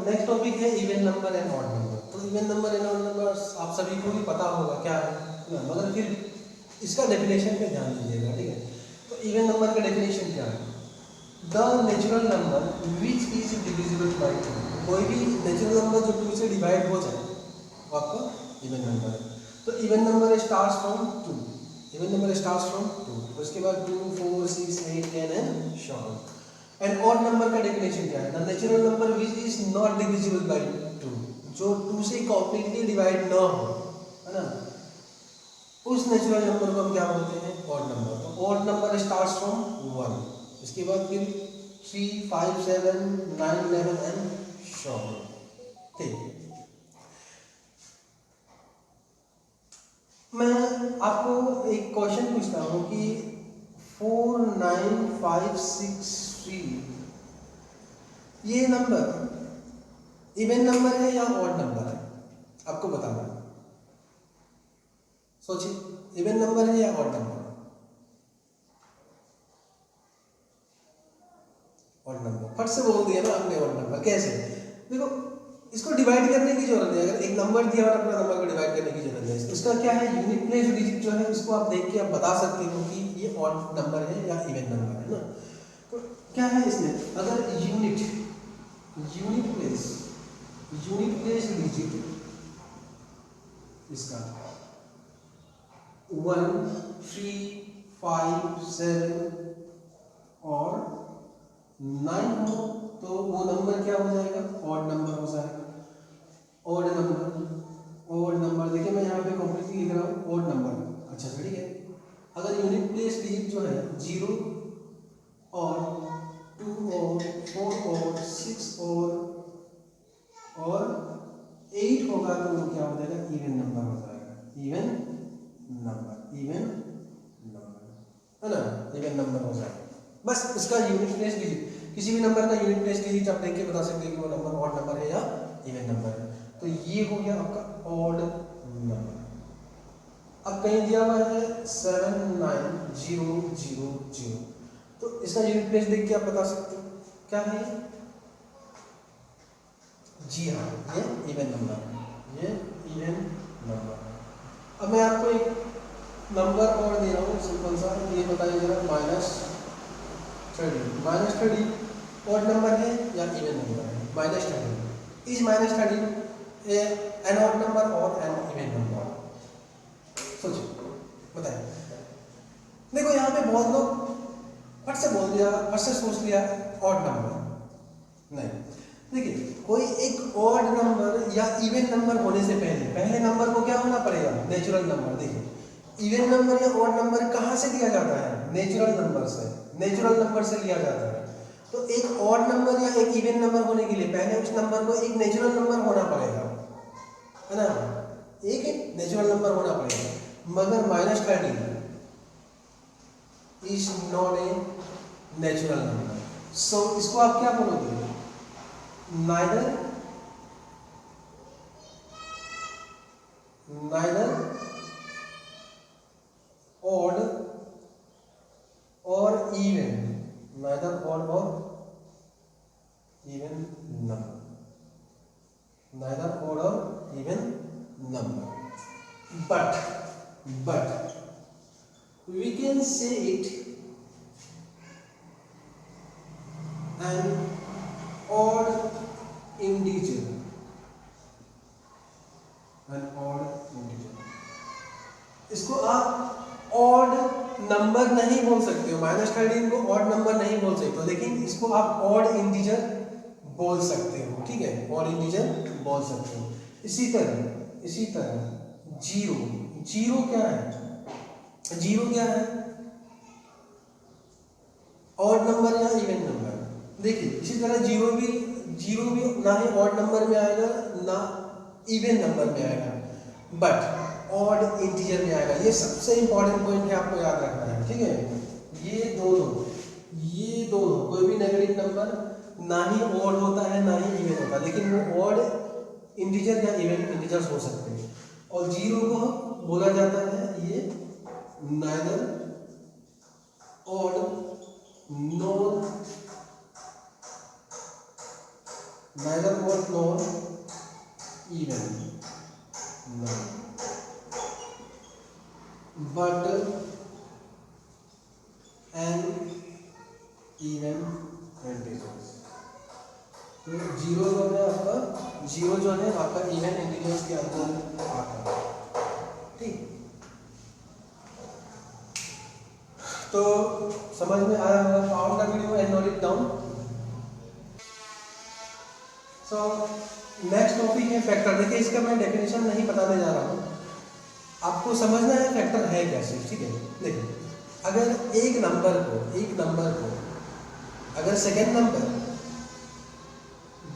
next topic है even number and odd number. तो even number and odd number आप सभी को भी पता होगा क्या है, मगर फिर इसका डेफिनेशन पे ध्यान दीजिएगा, ठीक है। तो इवन नंबर का डेफिनेशन क्या है, the natural number which is divisible by 2, कोई भी नेचुरल नंबर जो 2 से डिवाइड हो जाए वो आपका इवन नंबर है। तो even number starts from 2, even number starts from 2, उसके बाद 2, 4, 6, 8, 10 and so on. And odd number का डेफिनेशन क्या है, the natural number which is not divisible by 2, जो 2 से कंप्लीटली डिवाइड ना हो, है ना, उस नेचुरल नंबर को हम क्या बोलते हैं, ऑड नंबर। तो ऑड नंबर स्टार्ट्स फ्रॉम 1, इसके बाद फिर 3, 5, 7, 9, 11 एंड सो ऑन, ठीक। मैं आपको एक क्वेश्चन पूछता हूँ कि 4, 9, 5, 6, 3 ये नंबर इवन नंबर है या ऑड नंबर है, आपको बताना है। सोचिए, इवन नंबर है या ऑड नंबर? ऑड नंबर, फट से बोल दिया ना आपने ऑड नंबर। कैसे, देखो इसको डिवाइड करने की जरूरत है, अगर एक नंबर दिया और अपना नंबर को डिवाइड करने की जरूरत है। इसका क्या है, यूनिट प्लेस डिजिट जो है उसको आप देख के आप बता सकते हो कि ये ऑड नंबर है या इवन नंबर है ना। तो क्या है इसमें, अगर यूनिट प्लेस डिजिट इसका 1, 3, 5, 7 और 9 हो तो वो नंबर क्या हो जाएगा, ऑड नंबर हो जाएगा। ऑड नंबर देखिए मैं यहाँ पे कॉम्प्लीटली लिख रहा हूँ ऑड नंबर। अच्छा ठीक है, अगर यूनिट प्लेस डिजिट जो है 0 और 2 और 4 और 6 और 8 होगा तो वो क्या हो जाएगा, इवन नंबर हो जाएगा। इवन नंबर है ना, इवन नंबर हो जाएगा। बस इसका यूनिट प्लेस डिजिट, किसी भी नंबर का यूनिट प्लेस डिजिट आप देख के बता सकते हैं कि वो नंबर ऑड नंबर है या इवन नंबर है। तो ये हो गया आपका ऑड नंबर। अब कहीं दिया हुआ है 79000, तो इसका यूनिट प्लेस देख के आप बता सकते हो क्या है, जी हाँ ये इवन नंबर है, ये इवन नंबर। अब मैं आपको एक नंबर और दे रहा हूँ सिंपल सा, ये बताइए जरा -30 ऑड नंबर है या इवन नंबर है। -30 इज -30 एन ऑड नंबर और एन इवन नंबर, सोचो बताइए। देखो यहाँ पे बहुत लोग फट से बोल दिया, फट से सोच लिया ऑड नंबर, नहीं देखिए कोई एक ऑड नंबर या इवन नंबर होने से पहले नंबर को क्या होना पड़ेगा, नेचुरल नंबर। देखिए इवन नंबर या ऑड नंबर कहाँ से लिया जाता है, नेचुरल नंबर से लिया जाता है। तो एक ऑड नंबर या एक इवन नंबर होने के लिए पहले उस नंबर को एक नेचुरल नंबर होना पड़ेगा, है ना, एक नेचुरल नंबर होना पड़ेगा। मगर -30 is not a natural number, so इसको आप क्या बोलोगे, neither odd or even, neither odd or even number, but we can say it an odd integer, इसको आप ऑड नंबर नहीं बोल सकते हो, -13 को ऑड नंबर नहीं बोल सकते हो, लेकिन इसको आप ऑड इंटीजर बोल सकते हो, ठीक है, ऑड इंटीजर बोल सकते हो। इसी तरह जीरो क्या है, ऑड नंबर या इवन नंबर। देखिए इसी तरह जीरो भी ना ही ऑड नंबर में आएगा ना इवन नंबर में आएगा, बट ऑड इंटीजर में आएगा। ये सबसे इंपॉर्टेंट पॉइंट है, आपको याद रखना है, ठीक है। ये दोनों कोई भी नेगेटिव नंबर ना ही ऑड होता है ना ही इवन होता है, लेकिन वो ऑड इंटीजर या इवन इंटीजर्स हो सकते हैं। और जीरो को बोला जाता है ये neither odd nor even, but an even integers. तो जीरो जो है आपका इवन इंटीजर्स के अंदर आता है, ठीक। तो समझ में आया होगा, found the video and note it down. So next topic है फैक्टर। देखिए इसका मैं डेफिनेशन नहीं बताने जा रहा हूँ, आपको समझना है फैक्टर है क्या चीज, ठीक है। देखिए अगर एक नंबर को अगर सेकेंड नंबर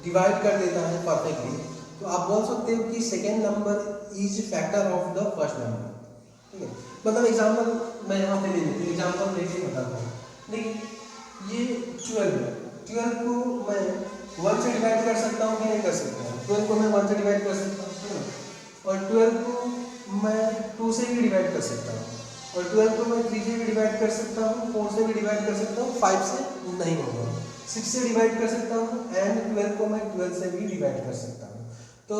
डिवाइड कर देता है परफेक्टली, तो आप बोल सकते हो कि second number is factor of the first number, ठीक है। मतलब एग्जाम्पल मैं यहाँ पे ले लेती हूँ, एग्जाम्पल लेके बताता हूँ। देखिए ये 12 को मैं 1 से डिवाइड कर सकता हूँ कि नहीं कर सकता हूँ, 12 को मैं 1 से डिवाइड कर सकता हूँ, और 12 को मैं 2 से भी डिवाइड कर सकता हूँ, और 12 को मैं 3 से भी डिवाइड कर सकता हूँ, 4 से भी डिवाइड कर सकता हूँ, 5 से नहीं होगा, 6 से डिवाइड कर सकता हूँ, एंड 12 को मैं 12 से भी डिवाइड कर सकता हूँ। तो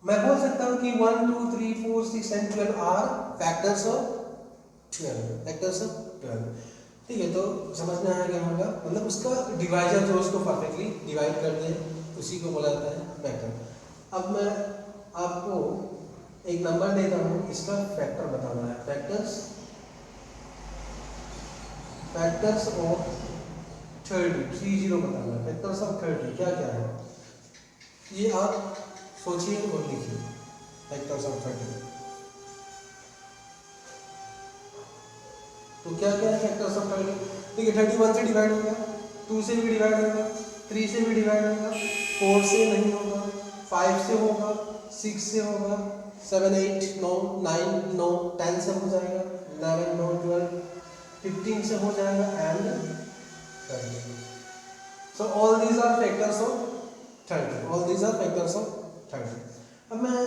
मैं बोल सकता हूँ कि 1, 2, 3, 4, 6 एंड 12 आर फैक्टर्स ऑफ 12। ठीक है, तो समझ में आया क्या होगा, मतलब उसका डिवाइजर जो उसको परफेक्टली डिवाइड कर दे उसी को बोला जाता है फैक्टर। अब मैं आपको एक नंबर देता हूँ, इसका फैक्टर बताना है। फैक्टर्स ऑफ 30 बताना है। फैक्टर्स ऑफ 30 क्या क्या है, ये आप सोचिए और लिखिए। फैक्टर्स ऑफ 30 तो क्या क्या है फैक्टर्स ऑफ 30? देखिए 31 से डिवाइड होगा, 2 से भी डिवाइड होगा, 3 से भी डिवाइड होगा, 4 से नहीं होगा, 5 से होगा, 6 से होगा, 7 8 9 9 9 10 से हो जाएगा, 11 9 12 15 से हो जाएगा and 30। So all these are factors of 30। All these are factors of 30। अब मैं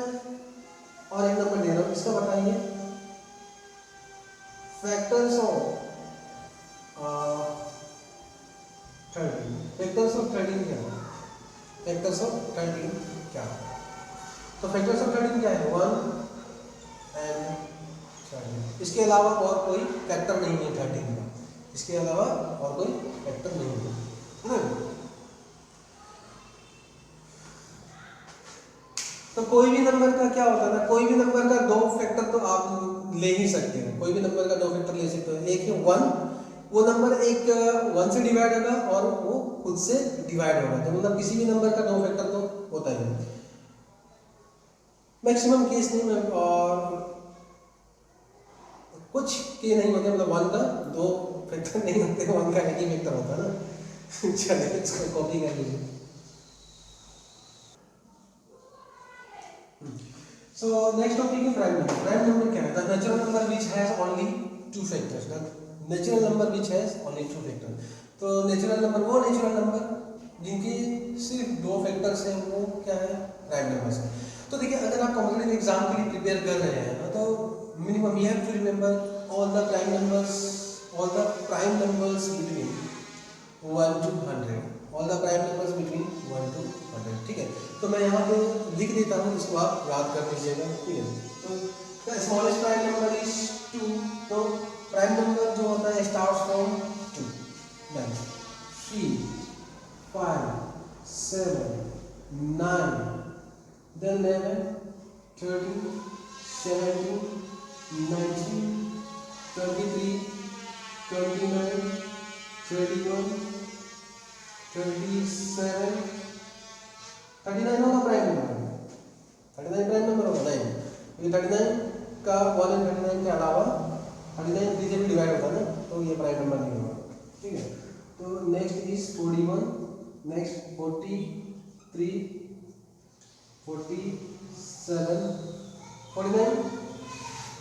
और एक नंबर दे रहा हूँ, इसका बताइए। Factors of 30। फैक्टर्स ऑफ 30 क्या है? फैक्टर्स ऑफ 30 क्या है? तो फैक्टर्स ऑफ 30 क्या है? 1 एंड 30। इसके अलावा और कोई फैक्टर नहीं है 13 का। इसके अलावा और कोई फैक्टर नहीं है ना? तो कोई भी नंबर का क्या होता है ना, कोई भी नंबर का दो फैक्टर तो आप ले ही सकते हो। कोई भी नंबर का दो फैक्टर ले सकते हो। एक है 1, वो नंबर एक 1 से डिवाइड होगा और वो खुद से डिवाइड होगा। तो मतलब किसी भी नंबर का दो फैक्टर तो होता ही है। मैक्सिमम केस नहीं में और कुछ के नहीं होते, मतलब 1 का दो फैक्टर नहीं होते, 1 का एक ही फैक्टर होता है ना। चलिए इसको कॉपी कर लीजिए। So next topic is prime number. Prime number क्या है? The natural number which has only two factors. The natural number which has only two factors. तो natural number वो natural number जिनकी सिर्फ दो factors हैं, वो क्या है? Prime numbers है। तो देखिए अगर आप कॉम्पिटिटिव एग्जाम के लिए प्रिपेयर कर रहे हैं ना, तो minimum you have to remember all the prime numbers between 1 to 100. All the prime numbers between 1 to 100. ठीक है, तो मैं यहाँ पे लिख देता हूँ, इसको आप याद कर लीजिएगा। ठीक है, तो the smallest prime number is 2. तो प्राइम नंबर जो होता है starts from 2, then 3 5 7 9 then 11 13 17 19 23 29 31 27 39 होगा प्राइम नंबर। 39 प्राइम नंबर होगा नहीं, क्योंकि 39 का 1 एंड 39 के अलावा 39 3 से भी डिवाइड होता है ना, तो ये प्राइम नंबर नहीं होगा। ठीक है, तो next is 41, next 43 47 49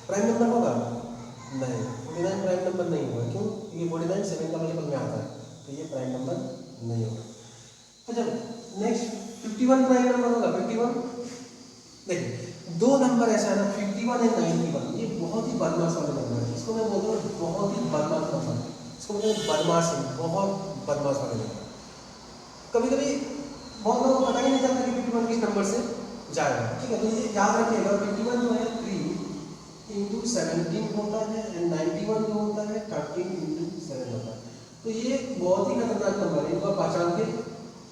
prime number होगा नहीं, 49 प्राइम नंबर नहीं होगा। क्यों? ये 49 7 का मल्टीपल में आता है, तो ये प्राइम नंबर नहीं होगा। अच्छा नेक्स्ट 51 प्राइम नंबर होगा। 51 देखिए दो नंबर ऐसा है ना, 51 एंड 91, ये बहुत ही बदमाश वाले नंबर है। इसको मैं बोलता हूँ बहुत ही बदमाश नंबर, इसको बोलते हैं बदमाश है, बहुत बदमाश वाले नंबर। कभी कभी बहुत लोगों को पता ही नहीं चलता कि 51 किस नंबर से जाएगा। ठीक है, तो ये याद रखिएगा 51 जो है 3 इंटू 17 होता है एंड 91 जो होता है 13 इंटू 7 होता है। तो ये बहुत ही खतरनाक नंबर है, इनको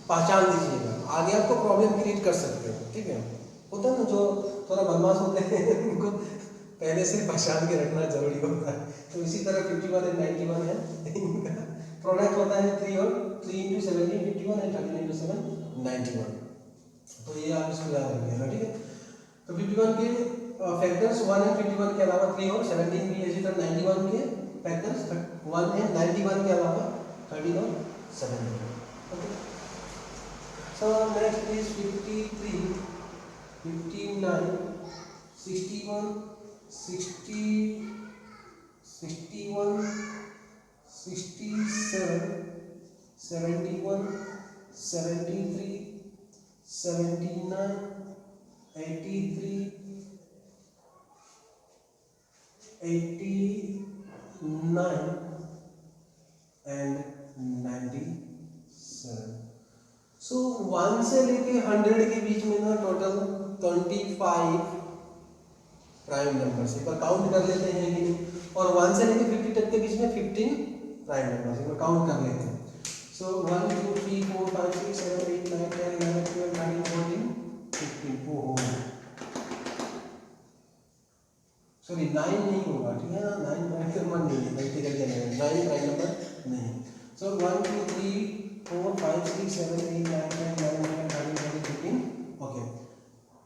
पहचान लीजिएगा, आगे आपको प्रॉब्लम क्रिएट कर सकते हैं। ठीक है, होता है ना जो थोड़ा बदमाश होते हैं उनको पहले से पहचान के रखना जरूरी होता है। तो इसी तरह 51 एंड 91 है, इनका प्रोडक्ट होता है 3 और 3 इंटू 17 51 एंड 13 इंटू 7 91। तो ये आप इसको याद रखिएगा। ठीक है, तो 51 के फैक्टर्स 1 एंड 51 के अलावा 3 और 17 भी, इसी तरह 91 के फैक्टर्स 1 एंड 91 के अलावा 13 और 17। Okay, so next is 53 59 61 60 61 67 71 73 79 83 89 and 97। सो 1 से लेके 100 के बीच में ना टोटल 25 प्राइम नंबर से पर काउंट कर लेते हैं कि नहीं, और 1 से लेके 50 तक के बीच में 15 प्राइम नंबर, इसको काउंट कर लेते हैं। सो 1 2 3 4 5 6 7 8 9 10 11 12 13 14 15। ओहो सॉरी 9 नहीं होगा, ठीक है ना, 9 प्राइम नंबर नहीं है, गलती करके 9 प्राइम नंबर नहीं। सो 1 2 3 4 5 6 7 8 9 10 11 12 13 14 15। ओके,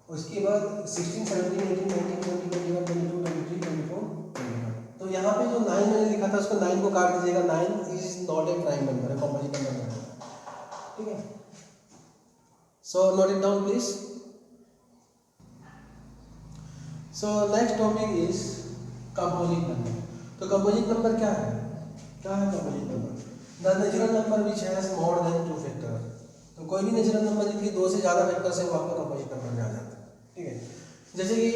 उसके बाद 16 17 18 19 20 21 22 23 24 25। तो यहाँ पे जो 9 मैंने लिखा था उसको 9 को काट दीजिएगा, 9 is not a prime number, है कॉम्पोजिट नंबर नहीं है, ठीक है। So note it down please. So next topic is composite number. तो कंपोजिट नंबर क्या है, क्या है composite number? The natural number which has more than 2 factor. तो कोई भी नेचुरल नंबर जिनकी 2 से ज़्यादा फैक्टर से वो आपका कंपोजिट नंबर में आ जाता है, ठीक है। जैसे कि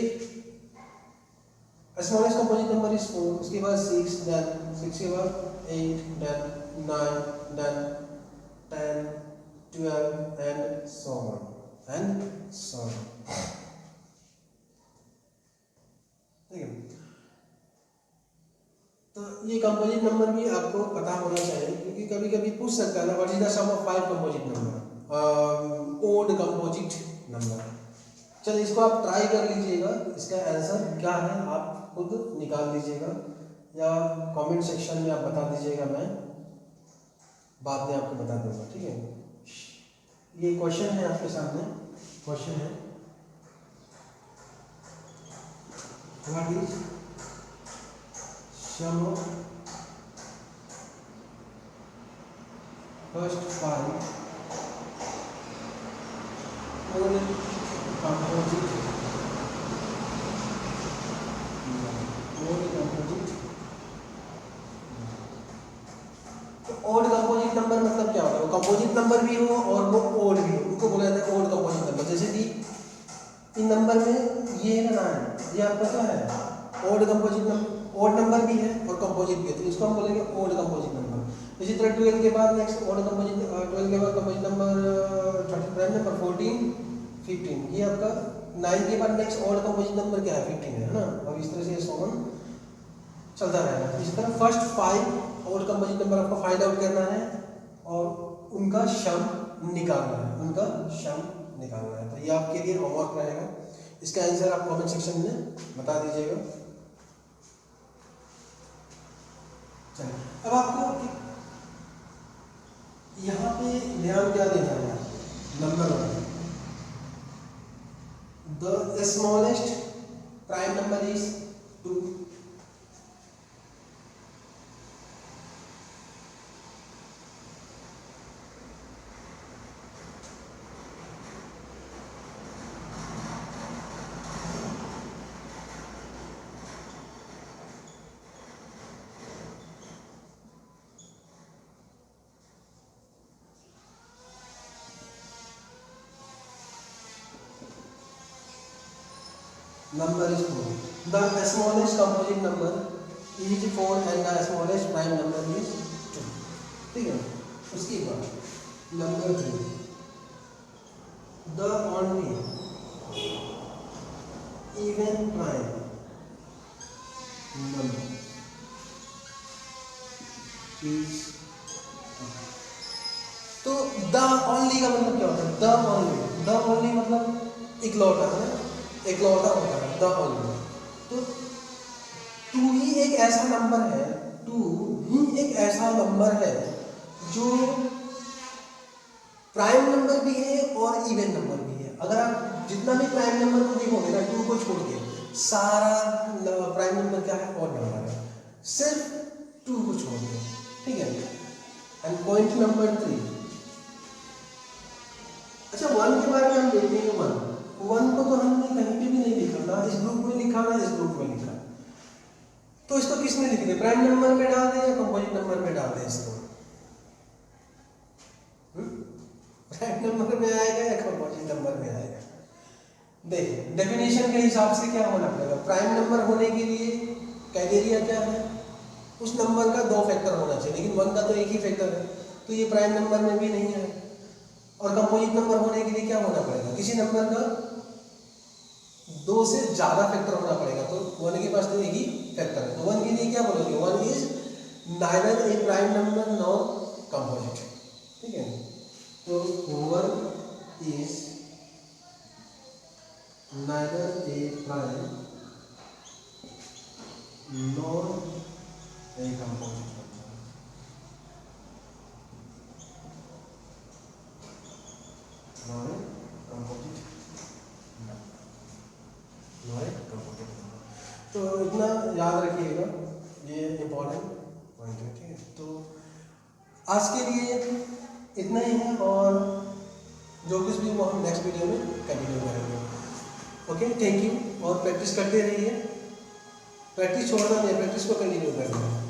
स्मॉलेस्ट कंपोजिट नंबर इज 4, उसके बाद 6, देन 6 के बाद 8, then 9, then 10, 12 and so on and so on, ठीक है। तो ये कंपोजिट नंबर भी आपको पता होना चाहिए, क्योंकि कभी कभी पूछ सकता है ना, what is the sum of 5 composite number, odd composite number. चलिए इसको आप ट्राई कर लीजिएगा, इसका आंसर क्या है आप खुद निकाल लीजिएगा या कमेंट सेक्शन में आप बता दीजिएगा, मैं बाद में आपको बता दूंगा, ठीक है। ये क्वेश्चन है आपके सामने, क्वेश्चन है what is sum of first 5 odd composite odd composite number मतलब क्या होता है? वो कंपोजिट नंबर भी हो और वो ओड भी हो, उनको बोला जाता है ओड कंपोजिट नंबर। जैसे कि इन नंबर में ये है ना, ये आपका क्या है, odd composite number, odd number भी है और कंपोजिट भी है, तो इसको हम बोलेंगे ओड कंपोजिट नंबर। इसी तरह 12 के बाद नेक्स्ट ओड कंपोजिट, 12 के बाद कंपोजिट नंबर 30 प्राइम नंबर 14 15, ये आपका 9 के बाद नेक्स्ट ओड कंपोजिट नंबर क्या है, 15 है ना, और इस तरह से सोन चलता रहेगा। इसी तरह फर्स्ट 5 ओड कंपोजिट नंबर आपको फाइंड आउट करना है और उनका सम निकालना है, उनका सम निकालना है। तो ये आपके लिए होमवर्क रहेगा, इसका आंसर आप कमेंट सेक्शन में बता दीजिएगा। चलिए अब आपको यहाँ पे ध्यान क्या देना है, number 1, the smallest prime number is 2। Number is 4. The smallest composite number is 4 and the smallest prime number is 2. ठीक है। उसके बाद number 3, the only even prime number is, तो the only का मतलब क्या होता है, the only मतलब इकलौता है, इकलौता होता है द ओनली। तो 2 ही एक ऐसा नंबर है, 2 ही एक ऐसा नंबर है जो प्राइम नंबर भी है और इवन नंबर भी है। अगर आप जितना भी प्राइम नंबर को देखोगे ना, 2 को छोड़ के सारा प्राइम नंबर क्या है, ऑड नंबर है, सिर्फ 2 को छोड़ के, ठीक है। एंड पॉइंट नंबर 3, अच्छा 1 के बारे में हम देखेंगे। 1 को तो हमने कहीं पे भी नहीं लिखा, ना इस ग्रुप में लिखा ना इस ग्रुप में लिखा, तो इसको किस में लिख दें, प्राइम नंबर में डाल दें या कंपोजिट नंबर में डाल दें इसको? प्राइम नंबर में आएगा या कंपोजिट नंबर में आएगा? देखिए डेफिनेशन के हिसाब से क्या होना पड़ेगा, प्राइम नंबर होने के लिए क्राइटेरिया क्या है, उस नंबर का 2 फैक्टर होना चाहिए, लेकिन 1 का तो एक ही फैक्टर है, तो ये प्राइम नंबर में भी नहीं है। और कंपोजिट नंबर होने के लिए क्या होना पड़ेगा, किसी नंबर का 2 से ज़्यादा फैक्टर होना पड़ेगा, तो 1 के पास तो एक ही फैक्टर है, तो 1 के लिए क्या बोलोगे, 1 is neither A prime number nor composite, ठीक है। तो 1 is neither A prime nor a composite number, nor a composite number. तो इतना याद रखिएगा, ये इम्पोर्टेंट पॉइंट है, ठीक है। तो आज के लिए इतना ही है, और जो कुछ भी वो हम नेक्स्ट वीडियो में कंटिन्यू करेंगे। Okay, thank you. और प्रैक्टिस करते रहिए, प्रैक्टिस छोड़ना नहीं, प्रैक्टिस को कंटिन्यू करना है।